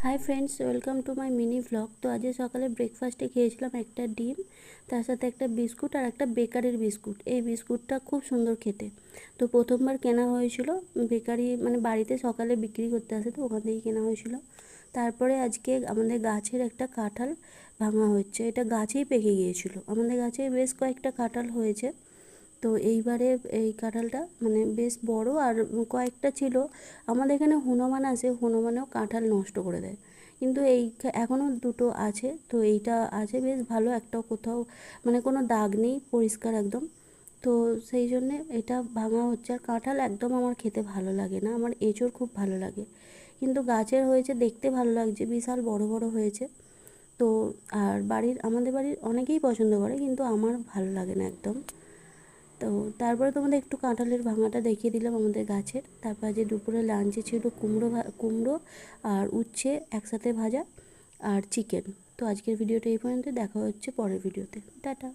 Hi friends, welcome to my mini vlog. তো আজ সকালে ব্রেকফাস্টে খেয়েছিলাম একটা ডিম, তার সাথে একটা বিস্কুট আর একটা বেকারির বিস্কুট। এই বিস্কুটটা খুব সুন্দর খেতে। তো প্রথমবার কেনা হয়েছিল বেকারি, মানে বাড়িতে সকালে বিক্রি করতে আসে, তো ওখান থেকেই কেনা হয়েছিল। তারপরে আজকে আমাদের গাছের একটা কাঁঠাল ভাঙা হচ্ছে। এটা গাছেই পেকে গিয়েছিল, আমাদের গাছে বেশ কয়েকটা কাঁঠাল হয়েছে। তো এইবারে এই কাঁঠালটা মানে বেশ বড়, আর কয়েকটা ছিল। আমাদের এখানে হনুমান আসে, হনুমানেও কাঁঠাল নষ্ট করে দেয়, কিন্তু এই এখনও দুটো আছে। তো এইটা আছে বেশ ভালো, একটাও কোথাও মানে কোনো দাগ নেই, পরিষ্কার একদম। তো সেই জন্যে এটা ভাঙা হচ্ছে। আর কাঁঠাল একদম আমার খেতে ভালো লাগে না, আমার এঁচোড় খুব ভালো লাগে, কিন্তু গাছের হয়েছে দেখতে ভালো লাগছে, বিশাল বড় বড় হয়েছে। তো আর আমাদের বাড়ির অনেকেই পছন্দ করে, কিন্তু আমার ভালো লাগে না একদম। তো তারপরে তোমাদের একটু কাঁঠালের ভাঙাটা দেখিয়ে দিলাম আমাদের গাছের। তারপর যে দুপুরে লাঞ্চে ছিল কুমড়ো আর উচ্ছে একসাথে ভাজা আর চিকেন। তো আজকের ভিডিওটা এই পর্যন্ত, দেখা হচ্ছে পরের ভিডিওতে। টাটা।